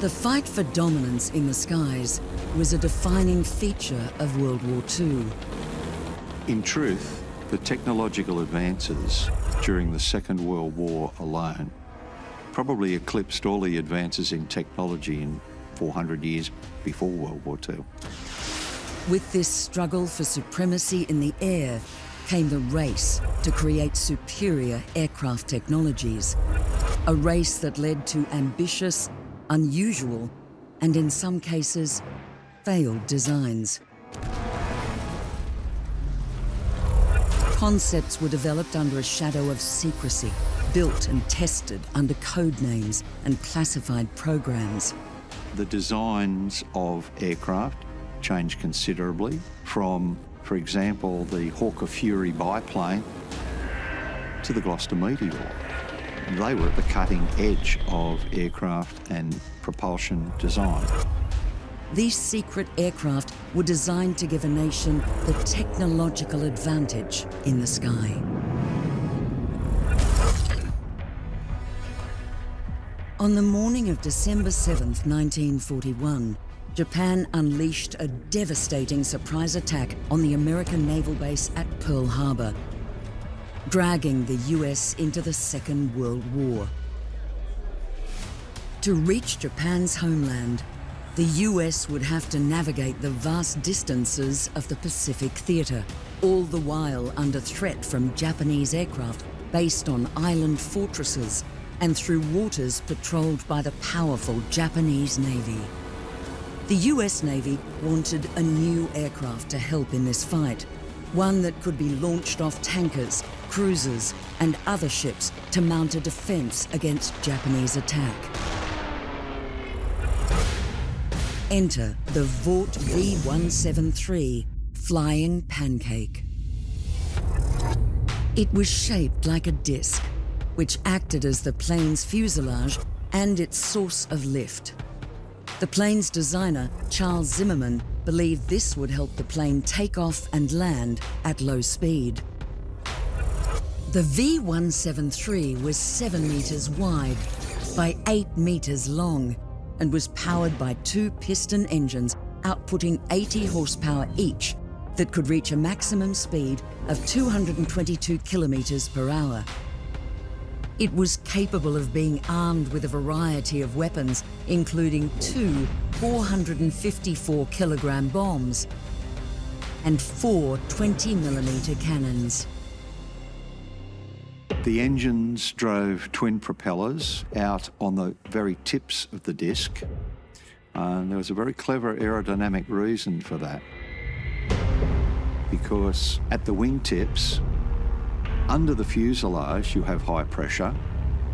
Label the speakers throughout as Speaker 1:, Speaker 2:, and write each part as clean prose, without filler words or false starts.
Speaker 1: The fight for dominance in the skies was a defining feature of World War II.
Speaker 2: In truth, the technological advances during the Second World War alone probably eclipsed all the advances in technology in 400 years before World War II.
Speaker 1: With this struggle for supremacy in the air came the race to create superior aircraft technologies, a race that led to ambitious, unusual, and in some cases, failed designs. Concepts were developed under a shadow of secrecy, built and tested under code names and classified programs.
Speaker 2: The designs of aircraft changed considerably from, for example, the Hawker Fury biplane to the Gloster Meteor. They were at the cutting edge of aircraft and propulsion design.
Speaker 1: These secret aircraft were designed to give a nation the technological advantage in the sky. On the morning of December 7th, 1941, Japan unleashed a devastating surprise attack on the American naval base at Pearl Harbor, dragging the US into the Second World War. To reach Japan's homeland, the US would have to navigate the vast distances of the Pacific Theater, all the while under threat from Japanese aircraft based on island fortresses and through waters patrolled by the powerful Japanese Navy. The US Navy wanted a new aircraft to help in this fight, one that could be launched off tankers, cruisers, and other ships to mount a defense against Japanese attack. Enter the Vought V-173 Flying Pancake. It was shaped like a disc, which acted as the plane's fuselage and its source of lift. The plane's designer, Charles Zimmerman, believed this would help the plane take off and land at low speed. The V-173 was 7 meters wide by 8 meters long and was powered by 2 piston engines outputting 80 horsepower each that could reach a maximum speed of 222 kilometers per hour. It was capable of being armed with a variety of weapons, including 2 454-kilogram bombs and 4 20-millimeter cannons.
Speaker 2: The engines drove twin propellers out on the very tips of the disc. And there was a very clever aerodynamic reason for that. Because at the wingtips, under the fuselage, you have high pressure.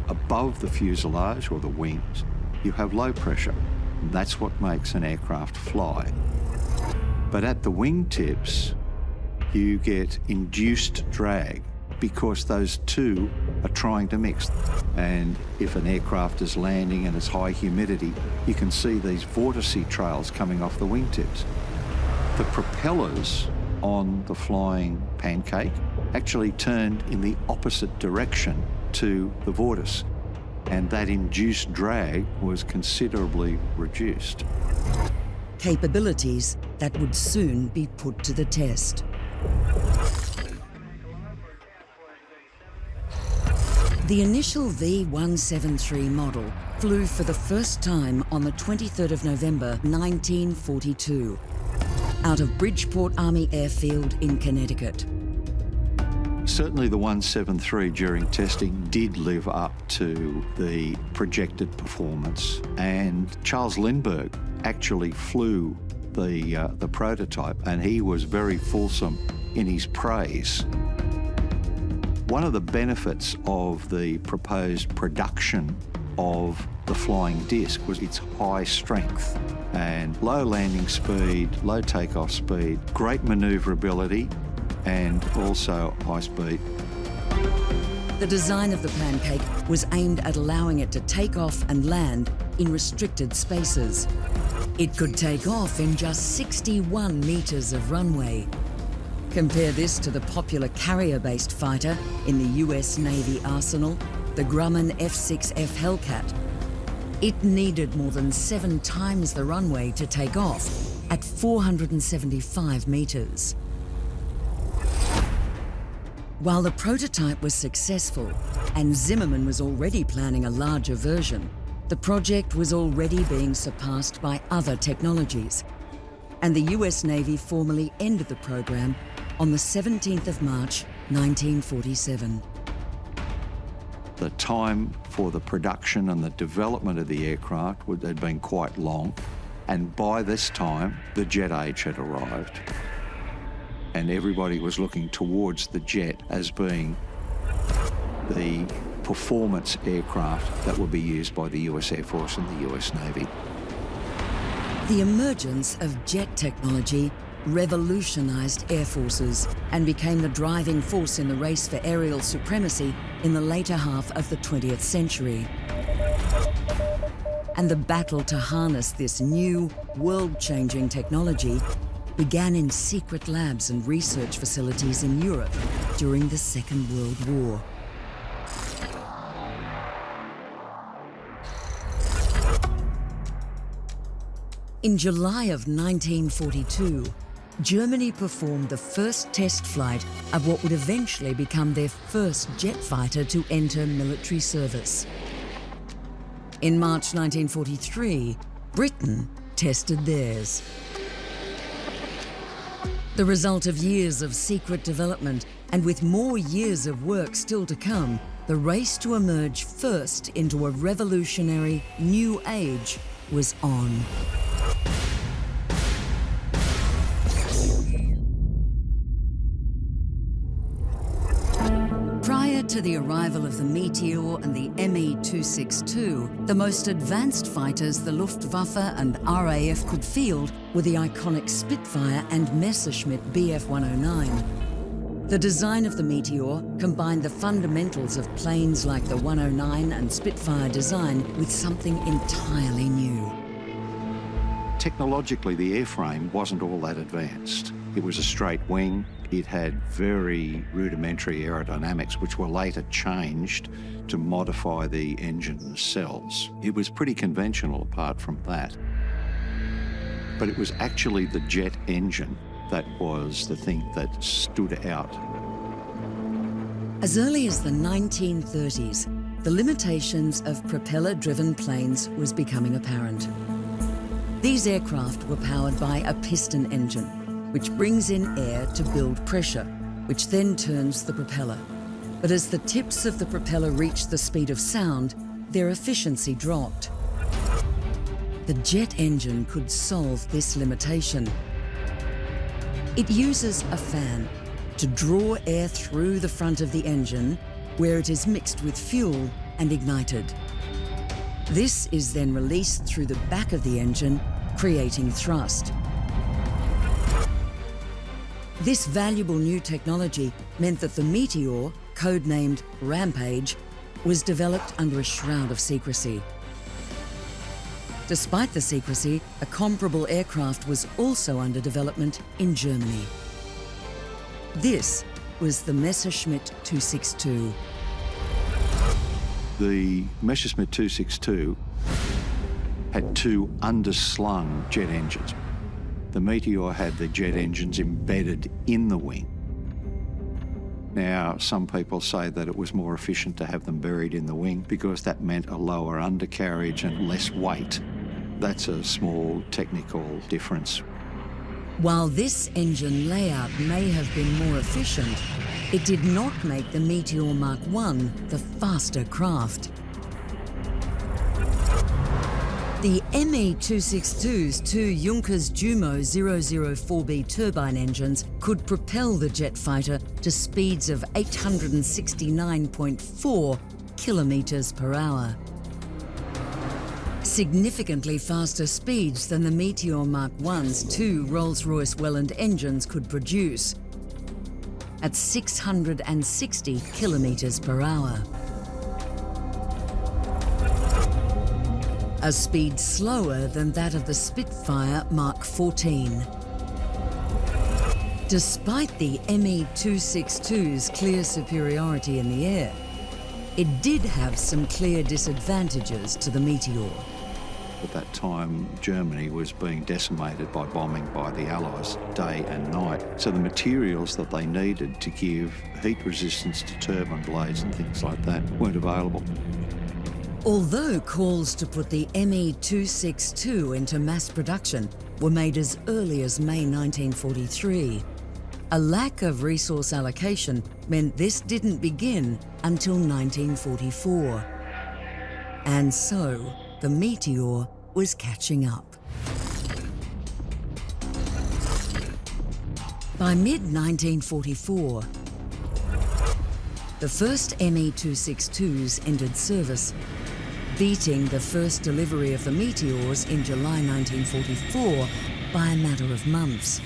Speaker 2: Above the fuselage, or the wings, you have low pressure. And that's what makes an aircraft fly. But at the wingtips, you get induced drag because those two are trying to mix. And if an aircraft is landing and it's high humidity, you can see these vortice trails coming off the wingtips. The propellers on the Flying Pancake actually turned in the opposite direction to the vortice, and that induced drag was considerably reduced.
Speaker 1: Capabilities that would soon be put to the test. The initial V-173 model flew for the first time on the 23rd of November 1942, out of Bridgeport Army Airfield in Connecticut.
Speaker 2: Certainly the 173 during testing did live up to the projected performance, and Charles Lindbergh actually flew the prototype, and he was very fulsome in his praise. One of the benefits of the proposed production of the flying disc was its high strength and low landing speed, low takeoff speed, great maneuverability, and also high speed.
Speaker 1: The design of the Pancake was aimed at allowing it to take off and land in restricted spaces. It could take off in just 61 meters of runway. Compare this to the popular carrier-based fighter in the US Navy arsenal, the Grumman F-6F Hellcat. It needed more than 7 times the runway to take off at 475 meters. While the prototype was successful and Zimmermann was already planning a larger version, the project was already being surpassed by other technologies, and the US Navy formally ended the program on the 17th of March, 1947.
Speaker 2: The time for the production and the development of the aircraft had been quite long, and by this time, the jet age had arrived. And everybody was looking towards the jet as being the performance aircraft that would be used by the US Air Force and the US Navy.
Speaker 1: The emergence of jet technology revolutionized air forces and became the driving force in the race for aerial supremacy in the later half of the 20th century. And the battle to harness this new, world-changing technology began in secret labs and research facilities in Europe during the Second World War. In July of 1942, Germany performed the first test flight of what would eventually become their first jet fighter to enter military service. In March 1943, Britain tested theirs. The result of years of secret development, and with more years of work still to come, the race to emerge first into a revolutionary new age was on. Prior to the arrival of the Meteor and the Me-262, the most advanced fighters the Luftwaffe and RAF could field were the iconic Spitfire and Messerschmitt Bf-109. The design of the Meteor combined the fundamentals of planes like the 109 and Spitfire design with something entirely new.
Speaker 2: Technologically, the airframe wasn't all that advanced. It was a straight wing. It had very rudimentary aerodynamics, which were later changed to modify the engine cells. It was pretty conventional apart from that. But it was actually the jet engine that was the thing that stood out.
Speaker 1: As early as the 1930s, the limitations of propeller-driven planes was becoming apparent. These aircraft were powered by a piston engine, which brings in air to build pressure, which then turns the propeller. But as the tips of the propeller reached the speed of sound, their efficiency dropped. The jet engine could solve this limitation. It uses a fan to draw air through the front of the engine, where it is mixed with fuel and ignited. This is then released through the back of the engine, creating thrust. This valuable new technology meant that the Meteor, codenamed Rampage, was developed under a shroud of secrecy. Despite the secrecy, a comparable aircraft was also under development in Germany. This was the Messerschmitt 262.
Speaker 2: The Messerschmitt 262 had 2 underslung jet engines. The Meteor had the jet engines embedded in the wing. Now, some people say that it was more efficient to have them buried in the wing because that meant a lower undercarriage and less weight. That's a small technical difference.
Speaker 1: While this engine layout may have been more efficient, it did not make the Meteor Mark I the faster craft. The Me-262's 2 Junkers Jumo 004B turbine engines could propel the jet fighter to speeds of 869.4 kilometers per hour. Significantly faster speeds than the Meteor Mark I's 2 Rolls-Royce Welland engines could produce, at 660 kilometers per hour. A speed slower than that of the Spitfire Mark 14. Despite the Me-262's clear superiority in the air, It did have some clear disadvantages to the Meteor.
Speaker 2: At that time, Germany was being decimated by bombing by the Allies day and night. So the materials that they needed to give heat resistance to turbine blades and things like that weren't available.
Speaker 1: Although calls to put the Me-262 into mass production were made as early as May 1943, a lack of resource allocation meant this didn't begin until 1944. And so, the Meteor was catching up. By mid-1944, the first Me-262s entered service, beating the first delivery of the Meteors in July 1944 by a matter of months.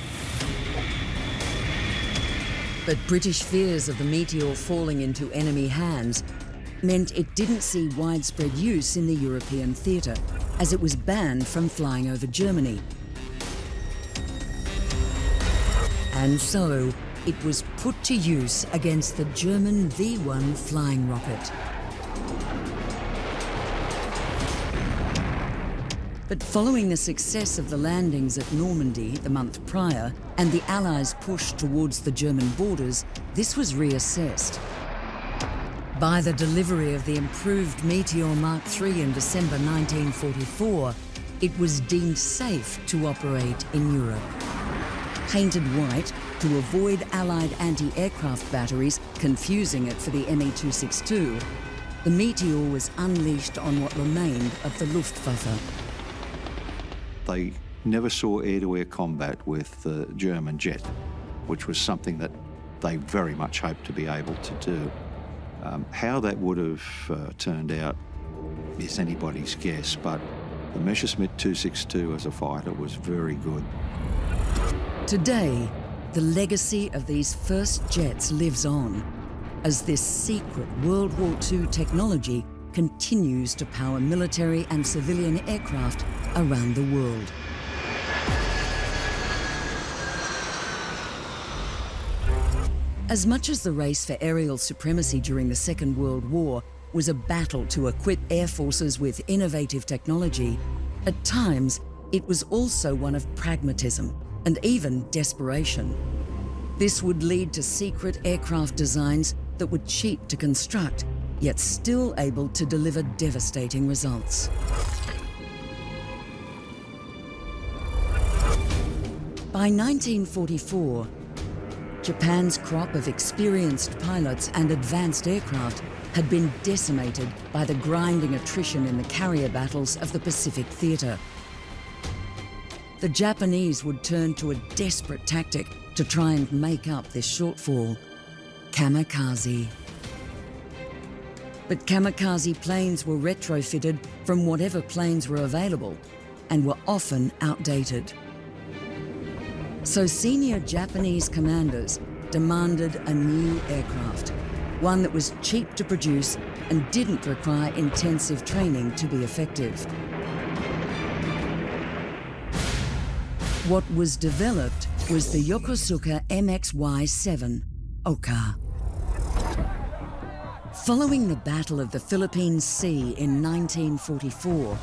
Speaker 1: But British fears of the Meteor falling into enemy hands meant it didn't see widespread use in the European theatre, as it was banned from flying over Germany. And so, it was put to use against the German V-1 flying rocket. But following the success of the landings at Normandy the month prior and the Allies' push towards the German borders, this was reassessed. By the delivery of the improved Meteor Mark III in December 1944, it was deemed safe to operate in Europe. Painted white to avoid Allied anti-aircraft batteries confusing it for the Me-262, the Meteor was unleashed on what remained of the Luftwaffe.
Speaker 2: They never saw air-to-air combat with the German jet, which was something that they very much hoped to be able to do. How that would have turned out is anybody's guess, but the Messerschmitt 262 as a fighter was very good.
Speaker 1: Today, the legacy of these first jets lives on, as this secret World War II technology continues to power military and civilian aircraft around the world. As much as the race for aerial supremacy during the Second World War was a battle to equip air forces with innovative technology, at times it was also one of pragmatism and even desperation. This would lead to secret aircraft designs that were cheap to construct, yet still able to deliver devastating results. By 1944, Japan's crop of experienced pilots and advanced aircraft had been decimated by the grinding attrition in the carrier battles of the Pacific Theatre. The Japanese would turn to a desperate tactic to try and make up this shortfall: kamikaze. But kamikaze planes were retrofitted from whatever planes were available and were often outdated. So senior Japanese commanders demanded a new aircraft, one that was cheap to produce and didn't require intensive training to be effective. What was developed was the Yokosuka MXY-7 Ohka. Following the Battle of the Philippine Sea in 1944,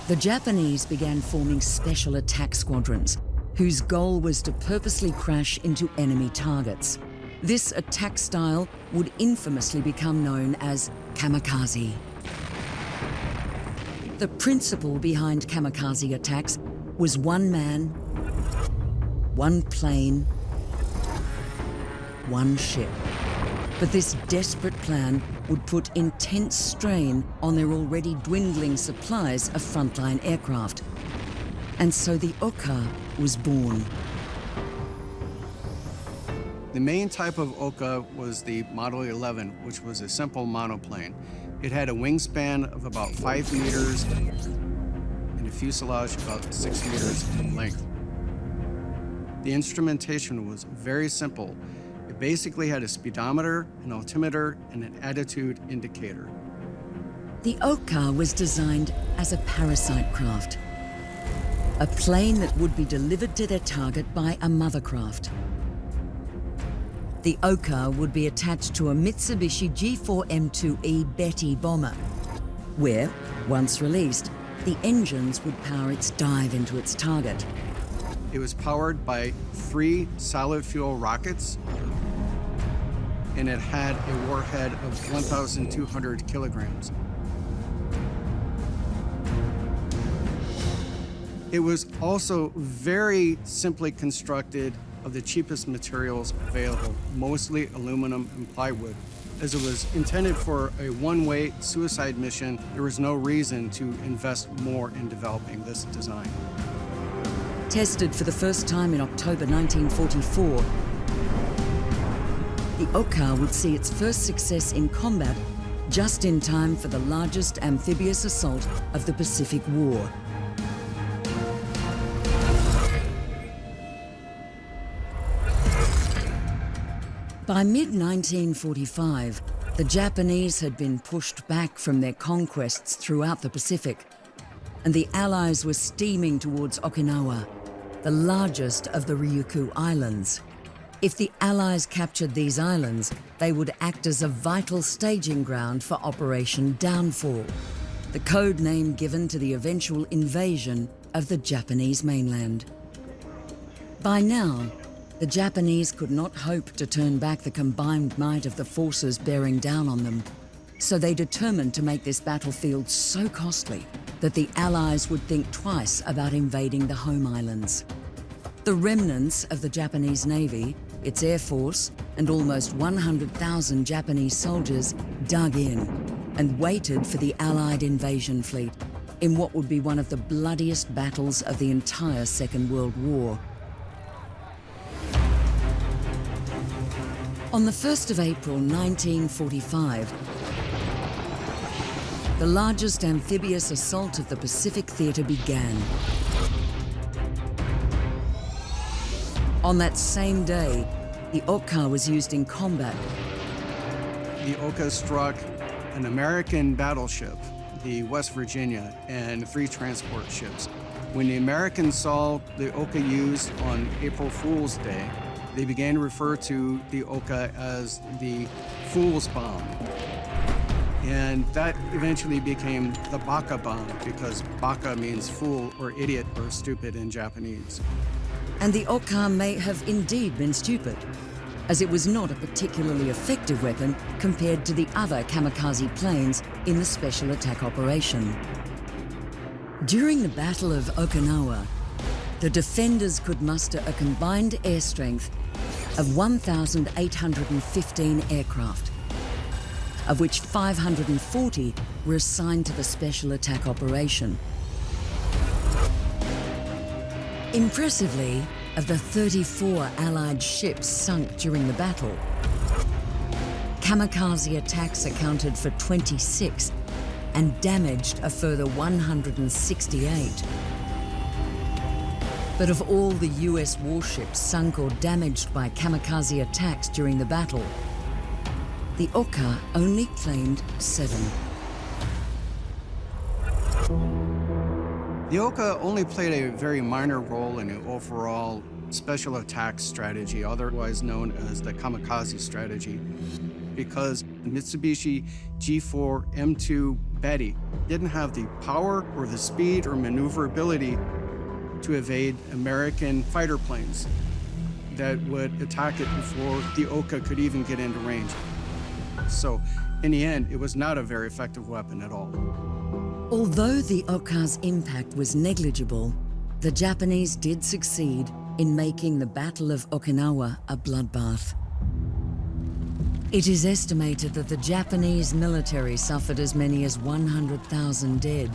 Speaker 1: the Japanese began forming special attack squadrons, whose goal was to purposely crash into enemy targets. This attack style would infamously become known as kamikaze. The principle behind kamikaze attacks was one man, one plane, one ship. But this desperate plan would put intense strain on their already dwindling supplies of frontline aircraft. And so the Ohka was born.
Speaker 3: The main type of Ohka was the Model 11, which was a simple monoplane. It had a wingspan of about 5 meters and a fuselage about 6 meters in length. The instrumentation was very simple. It basically had a speedometer, an altimeter, and an attitude indicator.
Speaker 1: The Ohka was designed as a parasite craft, a plane that would be delivered to their target by a mother craft. The Ohka would be attached to a Mitsubishi G4M2E Betty bomber, where, once released, the engines would power its dive into its target.
Speaker 3: It was powered by 3 solid fuel rockets, and it had a warhead of 1,200 kilograms. It was also very simply constructed of the cheapest materials available, mostly aluminum and plywood. As it was intended for a one-way suicide mission, there was no reason to invest more in developing this design.
Speaker 1: Tested for the first time in October 1944, the Ohka would see its first success in combat just in time for the largest amphibious assault of the Pacific War. By mid-1945, the Japanese had been pushed back from their conquests throughout the Pacific, and the Allies were steaming towards Okinawa, the largest of the Ryukyu Islands. If the Allies captured these islands, they would act as a vital staging ground for Operation Downfall, the code name given to the eventual invasion of the Japanese mainland. By now, the Japanese could not hope to turn back the combined might of the forces bearing down on them, so they determined to make this battlefield so costly that the Allies would think twice about invading the home islands. The remnants of the Japanese Navy, its Air Force, and almost 100,000 Japanese soldiers dug in and waited for the Allied invasion fleet in what would be one of the bloodiest battles of the entire Second World War. On the 1st of April 1945, the largest amphibious assault of the Pacific Theater began. On that same day, the Ohka was used in combat.
Speaker 3: The Ohka struck an American battleship, the West Virginia, and 3 transport ships. When the Americans saw the Ohka used on April Fool's Day, they began to refer to the Ohka as the Fool's Bomb. And that eventually became the Baka Bomb, because Baka means fool or idiot or stupid in Japanese.
Speaker 1: And the Ohka may have indeed been stupid, as it was not a particularly effective weapon compared to the other kamikaze planes in the special attack operation. During the Battle of Okinawa, the defenders could muster a combined air strength of 1,815 aircraft, of which 540 were assigned to the special attack operation. Impressively, of the 34 Allied ships sunk during the battle, kamikaze attacks accounted for 26 and damaged a further 168. But of all the US warships sunk or damaged by kamikaze attacks during the battle, the Ohka only claimed 7.
Speaker 3: The Ohka only played a very minor role in the overall special attack strategy, otherwise known as the kamikaze strategy, because the Mitsubishi G4M2 Betty didn't have the power or the speed or maneuverability to evade American fighter planes that would attack it before the Ohka could even get into range. So, in the end, it was not a very effective weapon at all.
Speaker 1: Although the Ohka's impact was negligible, the Japanese did succeed in making the Battle of Okinawa a bloodbath. It is estimated that the Japanese military suffered as many as 100,000 dead,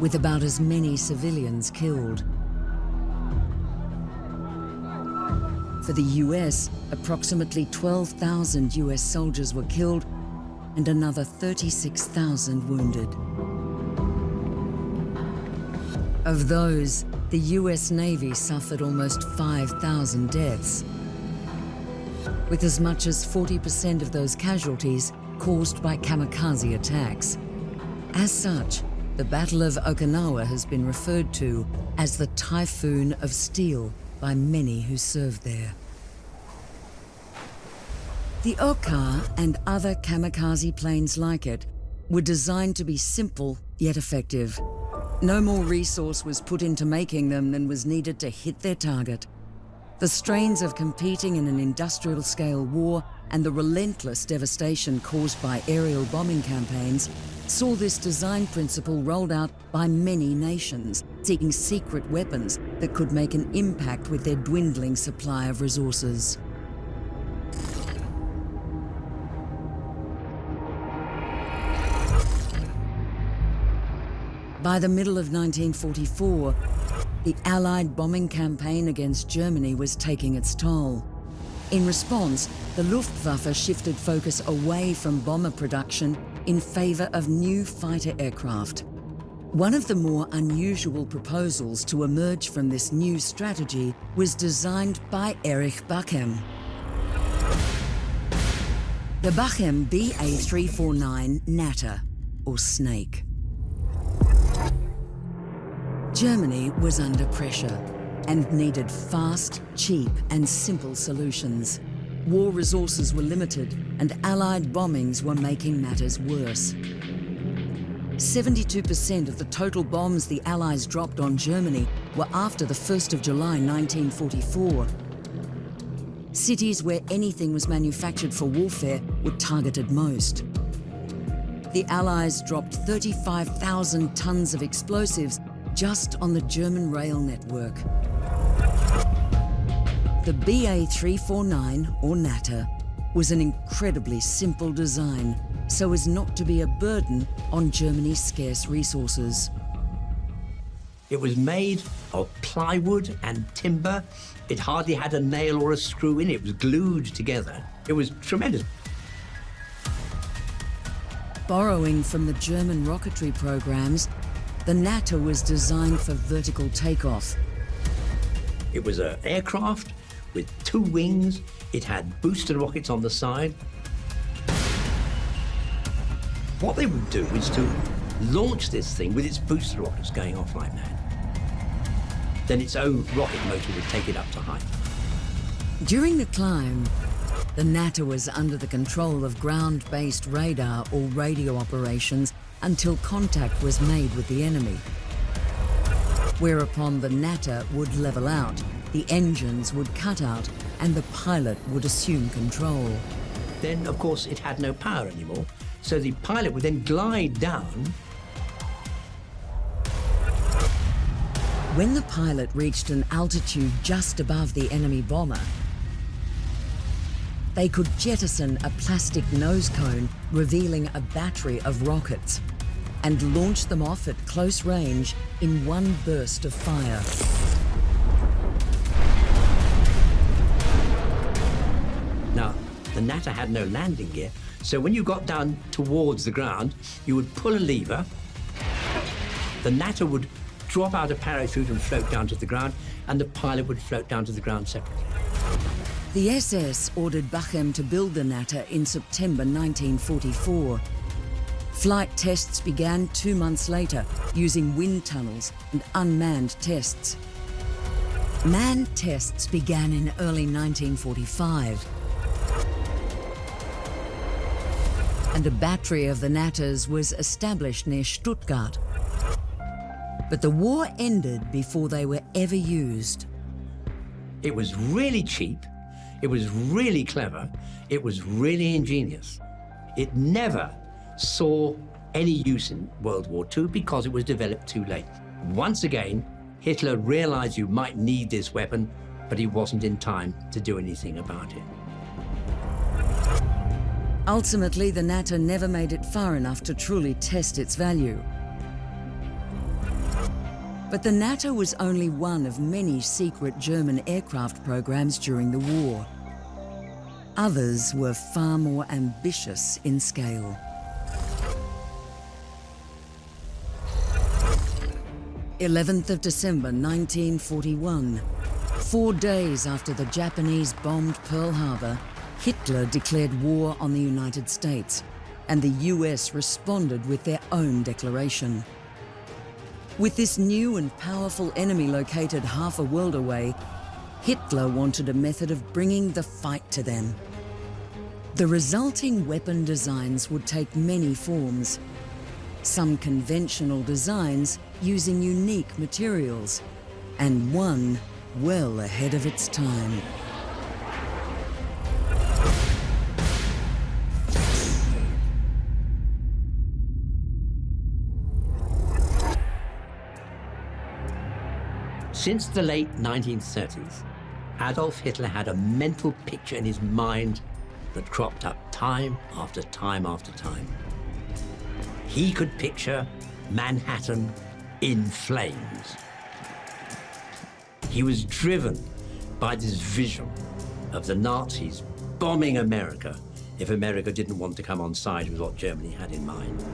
Speaker 1: with about as many civilians killed. For the US, approximately 12,000 US soldiers were killed and another 36,000 wounded. Of those, the US Navy suffered almost 5,000 deaths, with as much as 40% of those casualties caused by kamikaze attacks. As such, the Battle of Okinawa has been referred to as the Typhoon of Steel by many who served there. The Ohka and other kamikaze planes like it were designed to be simple yet effective. No more resource was put into making them than was needed to hit their target. The strains of competing in an industrial-scale war and the relentless devastation caused by aerial bombing campaigns saw this design principle rolled out by many nations, seeking secret weapons that could make an impact with their dwindling supply of resources. By the middle of 1944, the Allied bombing campaign against Germany was taking its toll. In response, the Luftwaffe shifted focus away from bomber production in favor of new fighter aircraft. One of the more unusual proposals to emerge from this new strategy was designed by Erich Bachem. The Bachem BA-349 Natter, or Snake. Germany was under pressure and needed fast, cheap, and simple solutions. War resources were limited, and Allied bombings were making matters worse. 72% of the total bombs the Allies dropped on Germany were after the 1st of July 1944. Cities where anything was manufactured for warfare were targeted most. The Allies dropped 35,000 tons of explosives just on the German rail network. The BA-349, or Natter, was an incredibly simple design so as not to be a burden on Germany's scarce resources.
Speaker 4: It was made of plywood and timber. It hardly had a nail or a screw in it. It was glued together. It was tremendous.
Speaker 1: Borrowing from the German rocketry programs, the Natter was designed for vertical takeoff.
Speaker 4: It was an aircraft with 2 wings. It had booster rockets on the side. What they would do is to launch this thing with its booster rockets going off like that. Then its own rocket motor would take it up to height.
Speaker 1: During the climb, the Natter was under the control of ground-based radar or radio operations until contact was made with the enemy. Whereupon the Natter would level out, the engines would cut out, and the pilot would assume control.
Speaker 4: Then, of course, it had no power anymore, so the pilot would then glide down.
Speaker 1: When the pilot reached an altitude just above the enemy bomber, they could jettison a plastic nose cone revealing a battery of rockets and launch them off at close range in one burst of fire.
Speaker 4: Now, the Natter had no landing gear, so when you got down towards the ground, you would pull a lever, the Natter would drop out a parachute and float down to the ground, and the pilot would float down to the ground separately.
Speaker 1: The SS ordered Bachem to build the Natter in September 1944. Flight tests began 2 months later using wind tunnels and unmanned tests. Manned tests began in early 1945. And a battery of the Natters was established near Stuttgart. But the war ended before they were ever used.
Speaker 4: It was really cheap, it was really clever, it was really ingenious. It never saw any use in World War II because it was developed too late. Once again, Hitler realized you might need this weapon, but he wasn't in time to do anything about it.
Speaker 1: Ultimately, the Natter never made it far enough to truly test its value. But the Natter was only one of many secret German aircraft programs during the war. Others were far more ambitious in scale. 11th of December 1941. 4 days after the Japanese bombed Pearl Harbor, Hitler declared war on the United States, and the US responded with their own declaration. With this new and powerful enemy located half a world away, Hitler wanted a method of bringing the fight to them. The resulting weapon designs would take many forms. Some conventional designs using unique materials, and one well ahead of its time.
Speaker 4: Since the late 1930s, Adolf Hitler had a mental picture in his mind that cropped up time after time after time. He could picture Manhattan in flames. He was driven by this vision of the Nazis bombing America if America didn't want to come on side with what Germany had in mind.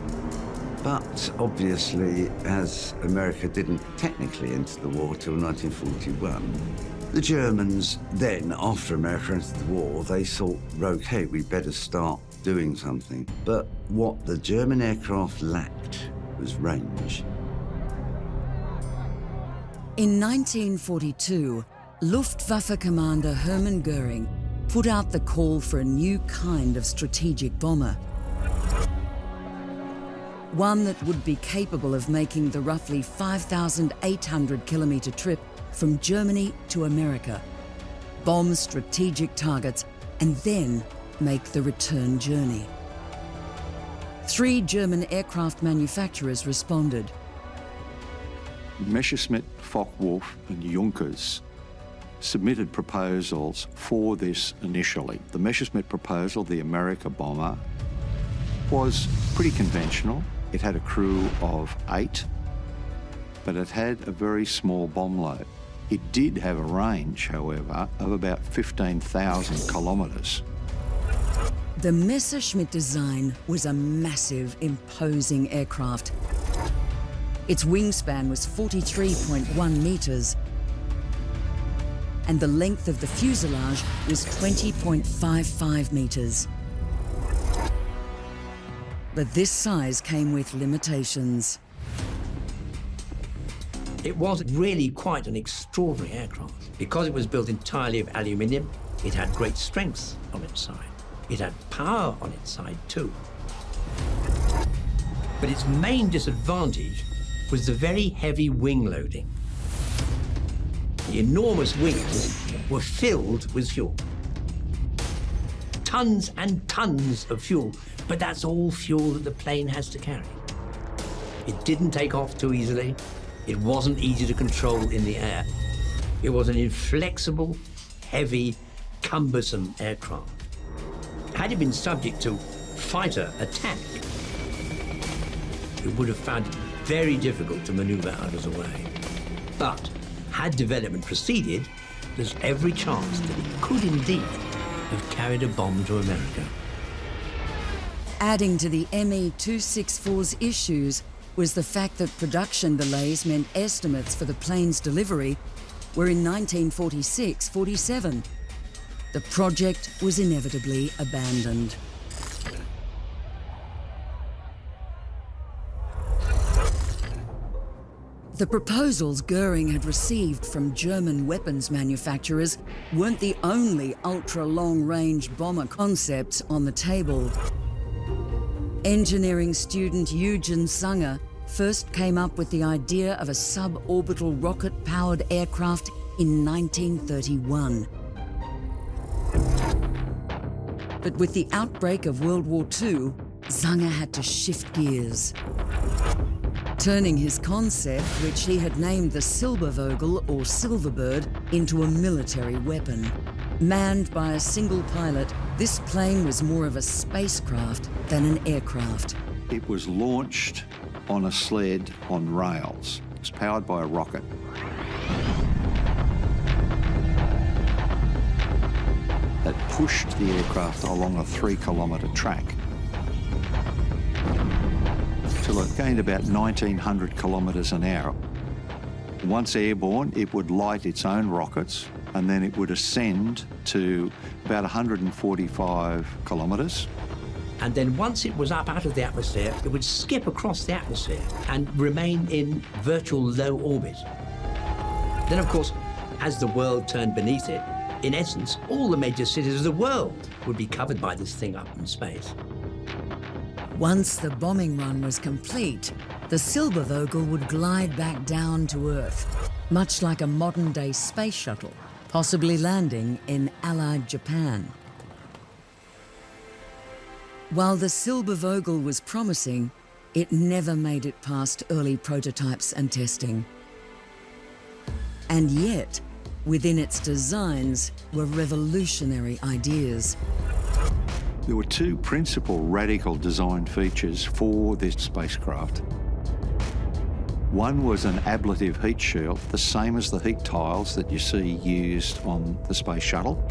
Speaker 5: But obviously, as America didn't technically enter the war till 1941, the Germans then, after America entered the war, they thought, okay, we better start doing something. But what the German aircraft lacked was range.
Speaker 1: In 1942, Luftwaffe commander Hermann Goering put out the call for a new kind of strategic bomber. One that would be capable of making the roughly 5,800-kilometer trip from Germany to America, bomb strategic targets, and then make the return journey. 3 German aircraft manufacturers responded.
Speaker 2: Messerschmitt, Focke-Wulf and Junkers submitted proposals for this initially. The Messerschmitt proposal, the America bomber, was pretty conventional. It had a crew of 8, but it had a very small bomb load. It did have a range, however, of about 15,000 kilometres.
Speaker 1: The Messerschmitt design was a massive, imposing aircraft. Its wingspan was 43.1 metres, and the length of the fuselage was 20.55 metres. But this size came with limitations.
Speaker 4: It was really quite an extraordinary aircraft. Because it was built entirely of aluminium, it had great strength on its side. It had power on its side too. But its main disadvantage was the very heavy wing loading. The enormous wings were filled with fuel. Tons and tons of fuel, but that's all fuel that the plane has to carry. It didn't take off too easily. It wasn't easy to control in the air. It was an inflexible, heavy, cumbersome aircraft. Had it been subject to fighter attack, it would have found it very difficult to maneuver out of the way. But had development proceeded, there's every chance that it could indeed have carried a bomb to America.
Speaker 1: Adding to the Me-264's issues was the fact that production delays meant estimates for the plane's delivery were in 1946-47. The project was inevitably abandoned. The proposals Goering had received from German weapons manufacturers weren't the only ultra-long-range bomber concepts on the table. Engineering student Eugen Sanger first came up with the idea of a suborbital rocket-powered aircraft in 1931. But with the outbreak of World War II, Sanger had to shift gears, turning his concept, which he had named the Silbervogel or Silverbird, into a military weapon. Manned by a single pilot, this plane was more of a spacecraft than an aircraft.
Speaker 2: It was launched on a sled on rails. It was powered by a rocket. That pushed the aircraft along a 3-kilometre track till it gained about 1,900 kilometres an hour. Once airborne, it would light its own rockets, and then it would ascend to about 145 kilometres.
Speaker 4: And then once it was up out of the atmosphere, it would skip across the atmosphere and remain in virtual low orbit. Then, of course, as the world turned beneath it, In essence, all the major cities of the world would be covered by this thing up in space.
Speaker 1: Once the bombing run was complete, the Silbervogel would glide back down to Earth, much like a modern-day space shuttle, possibly landing in Allied Japan. While the Silbervogel was promising, it never made it past early prototypes and testing. And yet, within its designs were revolutionary ideas.
Speaker 2: There were two principal radical design features for this spacecraft. One was an ablative heat shield, the same as the heat tiles that you see used on the space shuttle.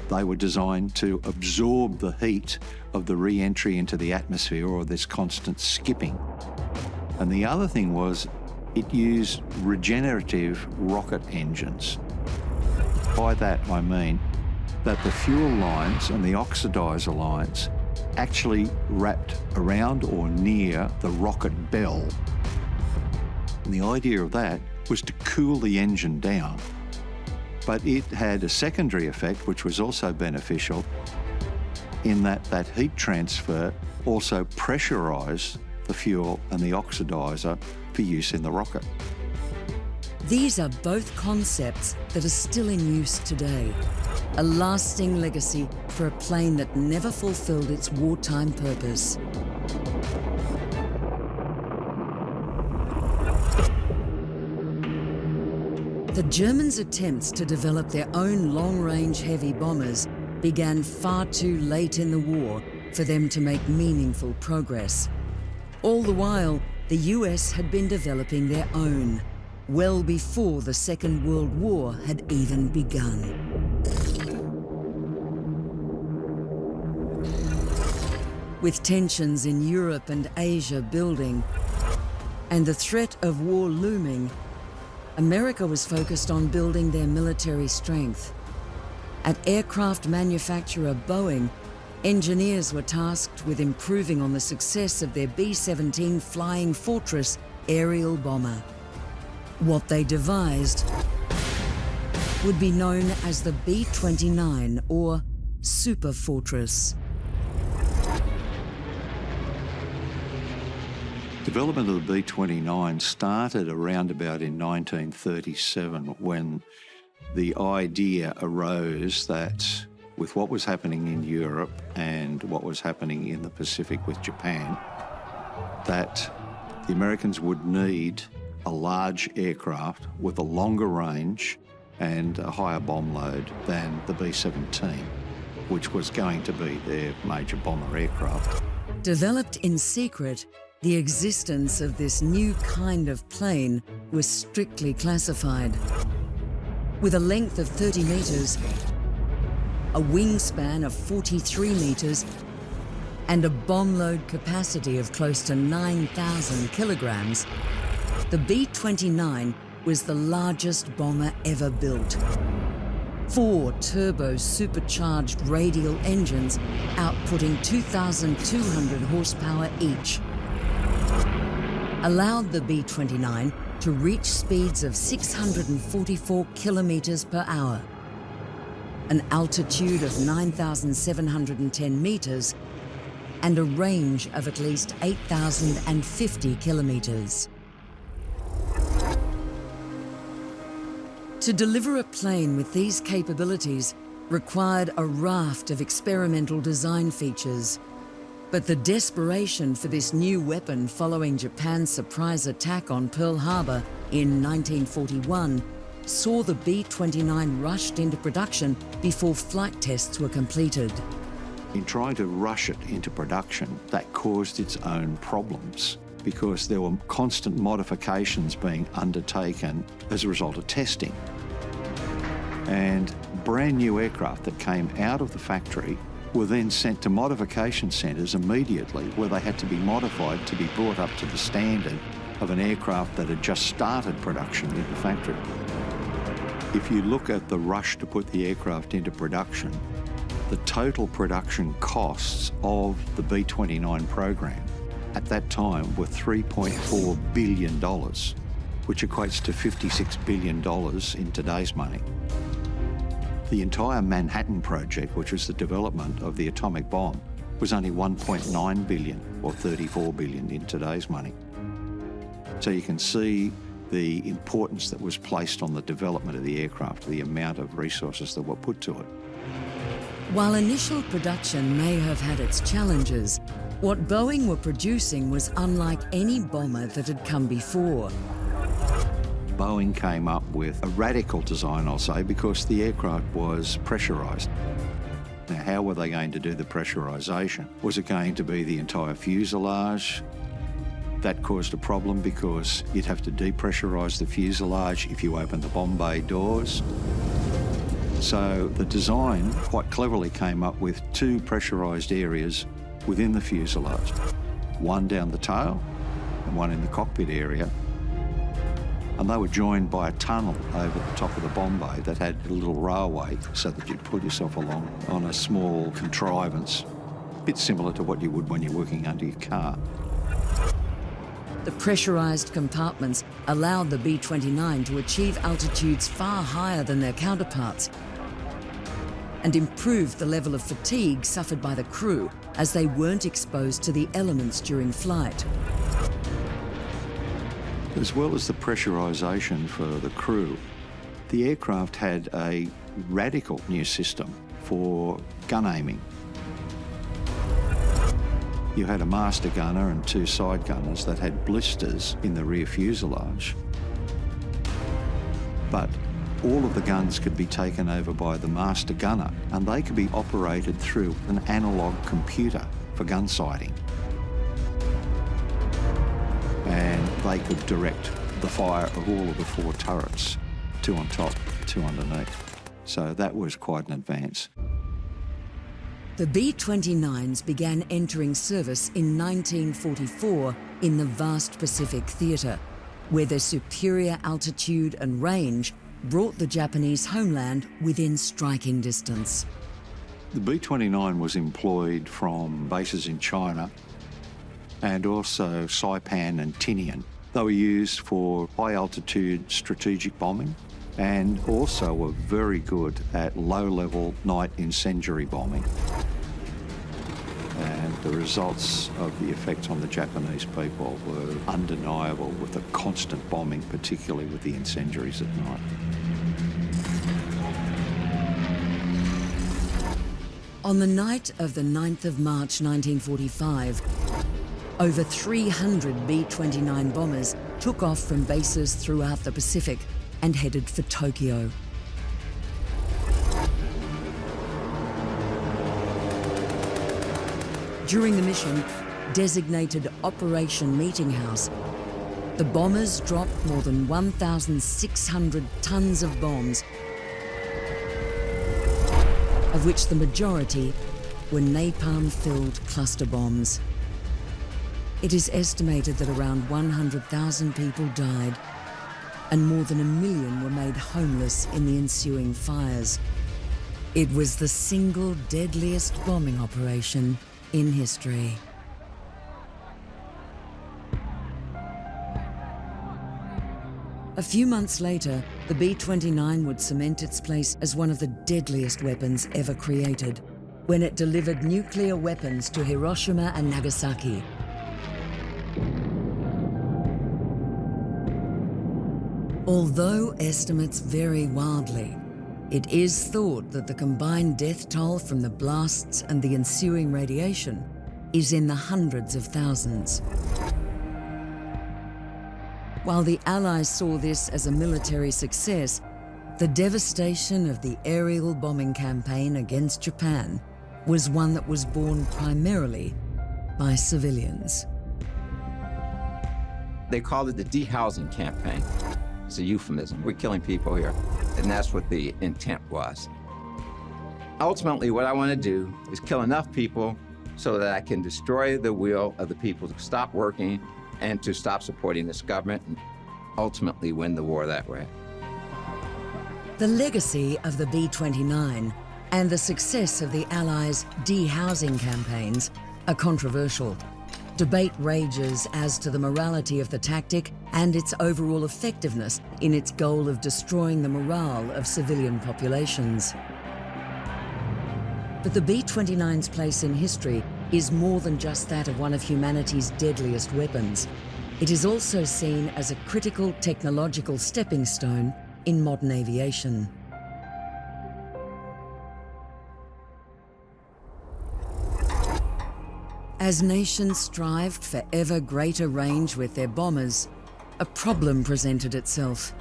Speaker 2: They were designed to absorb the heat of the re-entry into the atmosphere, or this constant skipping. And the other thing was it used regenerative rocket engines. By that I mean that the fuel lines and the oxidizer lines actually wrapped around or near the rocket bell. And the idea of that was to cool the engine down. But it had a secondary effect, which was also beneficial, in that that heat transfer also pressurised the fuel and the oxidizer for use in the rocket.
Speaker 1: These are both concepts that are still in use today. A lasting legacy for a plane that never fulfilled its wartime purpose. The Germans' attempts to develop their own long-range heavy bombers began far too late in the war for them to make meaningful progress. All the while, the US had been developing their own, well before the Second World War had even begun. With tensions in Europe and Asia building, and the threat of war looming, America was focused on building their military strength. At aircraft manufacturer Boeing, engineers were tasked with improving on the success of their B-17 Flying Fortress aerial bomber. What they devised would be known as the B-29 or Superfortress.
Speaker 2: Development of the B-29 started around about in 1937, when the idea arose that with what was happening in Europe and what was happening in the Pacific with Japan, that the Americans would need a large aircraft with a longer range and a higher bomb load than the B-17, which was going to be their major bomber aircraft.
Speaker 1: Developed in secret, the existence of this new kind of plane was strictly classified. With a length of 30 meters, a wingspan of 43 meters, and a bomb load capacity of close to 9,000 kilograms, the B-29 was the largest bomber ever built. 4 turbo-supercharged radial engines outputting 2,200 horsepower each allowed the B-29 to reach speeds of 644 kilometers per hour, an altitude of 9,710 meters, and a range of at least 8,050 kilometers. To deliver a plane with these capabilities required a raft of experimental design features. But the desperation for this new weapon following Japan's surprise attack on Pearl Harbor in 1941 saw the B-29 rushed into production before flight tests were completed.
Speaker 2: In trying to rush it into production, that caused its own problems because there were constant modifications being undertaken as a result of testing. And brand new aircraft that came out of the factory were then sent to modification centres immediately, where they had to be modified to be brought up to the standard of an aircraft that had just started production in the factory. If you look at the rush to put the aircraft into production, the total production costs of the B-29 program at that time were $3.4 billion, which equates to $56 billion in today's money. The entire Manhattan Project, which was the development of the atomic bomb, was only 1.9 billion, or 34 billion in today's money. So you can see the importance that was placed on the development of the aircraft, the amount of resources that were put to it.
Speaker 1: While initial production may have had its challenges, what Boeing were producing was unlike any bomber that had come before.
Speaker 2: Boeing came up with a radical design, I'll say, because the aircraft was pressurised. Now, how were they going to do the pressurisation? Was it going to be the entire fuselage? That caused a problem because you'd have to depressurise the fuselage if you opened the bomb bay doors. So the design quite cleverly came up with two pressurised areas within the fuselage, one down the tail and one in the cockpit area. And they were joined by a tunnel over the top of the bomb bay that had a little railway so that you'd pull yourself along on a small contrivance, a bit similar to what you would when you're working under your car.
Speaker 1: The pressurised compartments allowed the B-29 to achieve altitudes far higher than their counterparts and improved the level of fatigue suffered by the crew as they weren't exposed to the elements during flight.
Speaker 2: As well as the pressurisation for the crew, the aircraft had a radical new system for gun aiming. You had a master gunner and two side gunners that had blisters in the rear fuselage. But all of the guns could be taken over by the master gunner, and they could be operated through an analogue computer for gun sighting. And they could direct the fire of all of the four turrets, two on top, two underneath. So that was quite an advance.
Speaker 1: The B-29s began entering service in 1944 in the vast Pacific Theatre, where their superior altitude and range brought the Japanese homeland within striking distance.
Speaker 2: The B-29 was employed from bases in China and also Saipan and Tinian. They were used for high-altitude strategic bombing and also were very good at low-level night incendiary bombing. And the results of the effect on the Japanese people were undeniable with the constant bombing, particularly with the incendiaries at night.
Speaker 1: On the night of the 9th of March 1945, over 300 B-29 bombers took off from bases throughout the Pacific and headed for Tokyo. During the mission, designated Operation Meeting House, the bombers dropped more than 1,600 tons of bombs, of which the majority were napalm-filled cluster bombs. It is estimated that around 100,000 people died, and more than 1 million were made homeless in the ensuing fires. It was the single deadliest bombing operation in history. A few months later, the B-29 would cement its place as one of the deadliest weapons ever created, when it delivered nuclear weapons to Hiroshima and Nagasaki. Although estimates vary wildly, it is thought that the combined death toll from the blasts and the ensuing radiation is in the hundreds of thousands. While the Allies saw this as a military success, the devastation of the aerial bombing campaign against Japan was one that was borne primarily by civilians.
Speaker 6: They called it the dehousing campaign. It's a euphemism. We're killing people here. And that's what the intent was. Ultimately, what I want to do is kill enough people so that I can destroy the will of the people to stop working and to stop supporting this government and ultimately win the war that way.
Speaker 1: The legacy of the B-29 and the success of the Allies' dehousing campaigns are controversial. Debate rages as to the morality of the tactic and its overall effectiveness in its goal of destroying the morale of civilian populations. But the B-29's place in history is more than just that of one of humanity's deadliest weapons. It is also seen as a critical technological stepping stone in modern aviation. As nations strived for ever greater range with their bombers, a problem presented itself: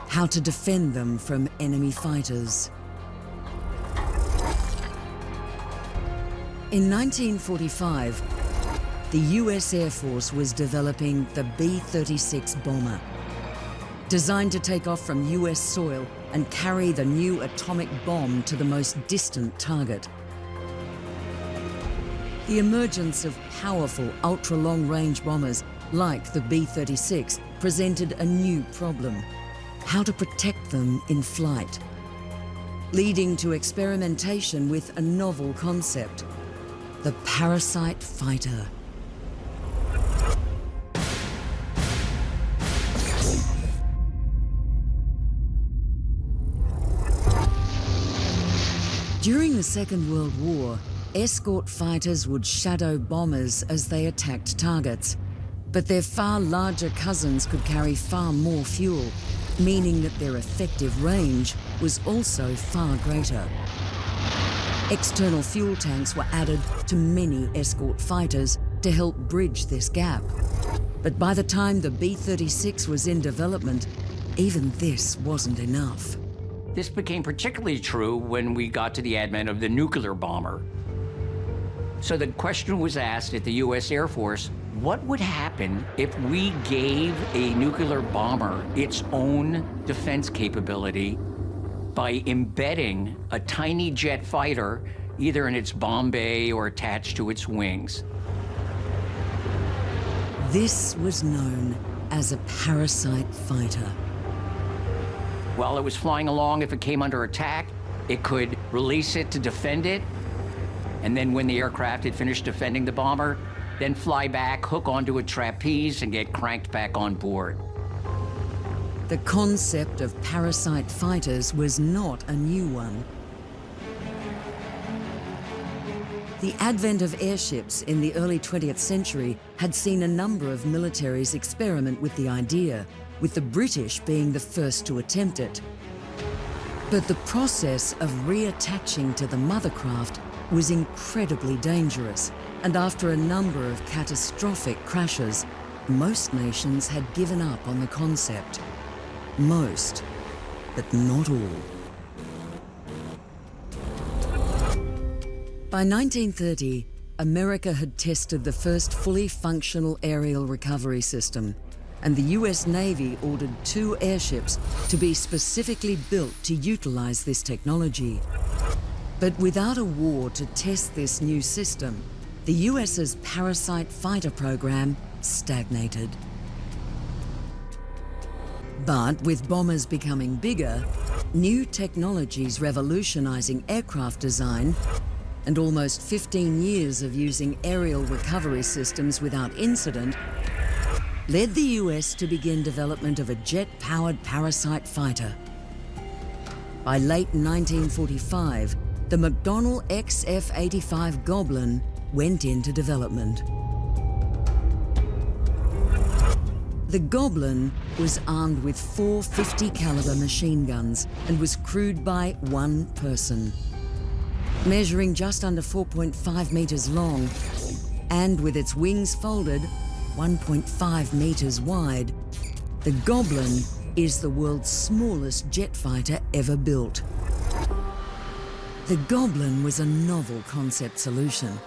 Speaker 1: how to defend them from enemy fighters. In 1945, the US Air Force was developing the B-36 bomber. Designed to take off from US soil and carry the new atomic bomb to the most distant target. The emergence of powerful ultra-long-range bombers like the B-36 presented a new problem: how to protect them in flight, leading to experimentation with a novel concept: the parasite fighter. During the Second World War, escort fighters would shadow bombers as they attacked targets, but their far larger cousins could carry far more fuel, meaning that their effective range was also far greater. External fuel tanks were added to many escort fighters to help bridge this gap. But by the time the B-36 was in development, even this wasn't enough.
Speaker 7: This became particularly true when we got to the advent of the nuclear bomber. So the question was asked at the US Air Force, what would happen if we gave a nuclear bomber its own defense capability by embedding a tiny jet fighter either in its bomb bay or attached to its wings?
Speaker 1: This was known as a parasite fighter.
Speaker 7: While it was flying along, if it came under attack, it could release it to defend it. And then when the aircraft had finished defending the bomber, then fly back, hook onto a trapeze, and get cranked back on board.
Speaker 1: The concept of parasite fighters was not a new one. The advent of airships in the early 20th century had seen a number of militaries experiment with the idea, with the British being the first to attempt it. But the process of reattaching to the mothercraft was incredibly dangerous, and after a number of catastrophic crashes, most nations had given up on the concept. Most, but not all. By 1930, America had tested the first fully functional aerial recovery system, and the US Navy ordered 2 airships to be specifically built to utilize this technology. But without a war to test this new system, the US's parasite fighter program stagnated. But with bombers becoming bigger, new technologies revolutionizing aircraft design, and almost 15 years of using aerial recovery systems without incident, led the US to begin development of a jet-powered parasite fighter. By late 1945, the McDonnell XF-85 Goblin went into development. The Goblin was armed with 4 .50 caliber machine guns and was crewed by 1 person. Measuring just under 4.5 meters long, and with its wings folded 1.5 meters wide, the Goblin is the world's smallest jet fighter ever built. The Goblin was a novel concept solution,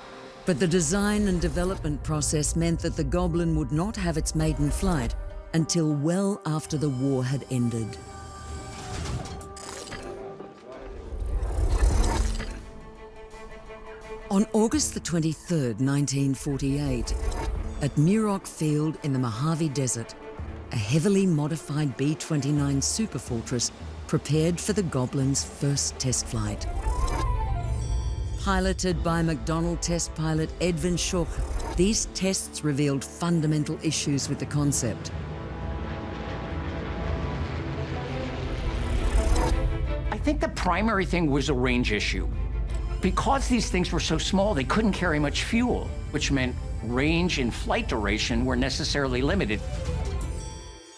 Speaker 1: but the design and development process meant that the Goblin would not have its maiden flight until well after the war had ended. On August the 23rd, 1948, at Muroc Field in the Mojave Desert, a heavily modified B-29 Superfortress prepared for the Goblin's first test flight. Piloted by McDonnell test pilot Edwin Schoch, these tests revealed fundamental issues with the concept.
Speaker 7: I think the primary thing was a range issue. Because these things were so small, they couldn't carry much fuel, which meant range and flight duration were necessarily limited.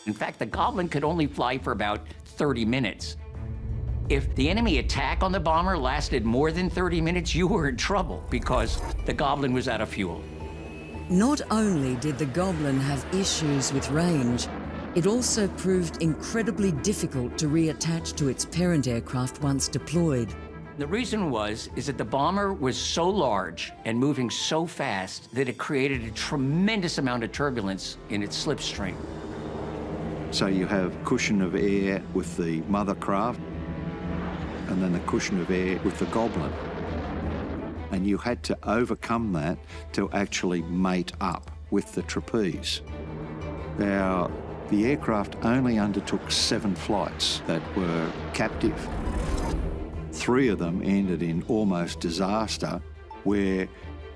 Speaker 7: In fact, the Goblin could only fly for about 30 minutes. If the enemy attack on the bomber lasted more than 30 minutes, you were in trouble because the Goblin was out of fuel.
Speaker 1: Not only did the Goblin have issues with range, it also proved incredibly difficult to reattach to its parent aircraft once deployed.
Speaker 7: The reason is that the bomber was so large and moving so fast that it created a tremendous amount of turbulence in its slipstream.
Speaker 2: So you have cushion of air with the mother craft, and then the cushion of air with the Goblin. And you had to overcome that to actually mate up with the trapeze. Now, the aircraft only undertook 7 flights that were captive. 3 of them ended in almost disaster, where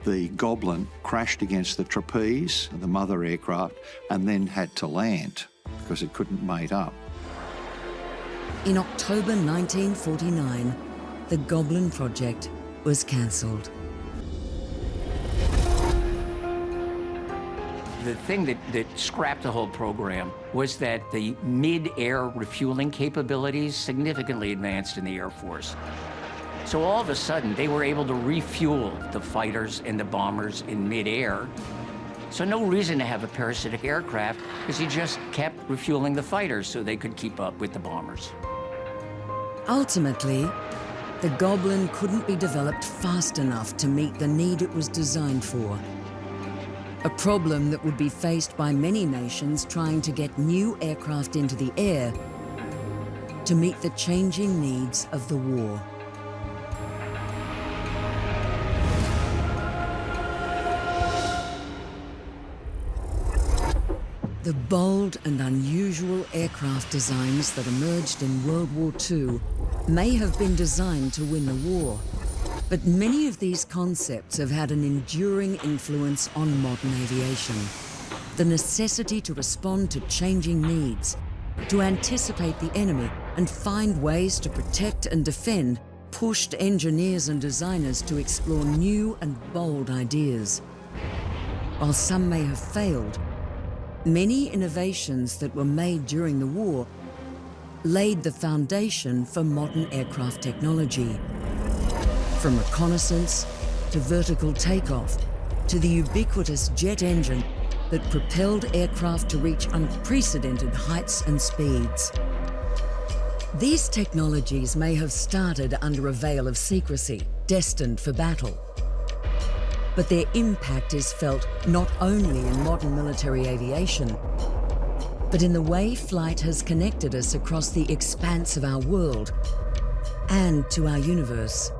Speaker 2: the Goblin crashed against the trapeze, the mother aircraft, and then had to land because it couldn't mate up.
Speaker 1: In October 1949, the Goblin project was cancelled.
Speaker 7: The thing that scrapped the whole program was that the mid-air refueling capabilities significantly advanced in the Air Force. So all of a sudden, they were able to refuel the fighters and the bombers in mid-air. So no reason to have a parasitic aircraft, because you just kept refueling the fighters so they could keep up with the bombers.
Speaker 1: Ultimately, the Goblin couldn't be developed fast enough to meet the need it was designed for. A problem that would be faced by many nations trying to get new aircraft into the air to meet the changing needs of the war. The bold and unusual aircraft designs that emerged in World War II may have been designed to win the war, but many of these concepts have had an enduring influence on modern aviation. The necessity to respond to changing needs, to anticipate the enemy and find ways to protect and defend, pushed engineers and designers to explore new and bold ideas. While some may have failed, many innovations that were made during the war laid the foundation for modern aircraft technology. From reconnaissance to vertical takeoff to the ubiquitous jet engine that propelled aircraft to reach unprecedented heights and speeds. These technologies may have started under a veil of secrecy, destined for battle. But their impact is felt not only in modern military aviation, but in the way flight has connected us across the expanse of our world and to our universe.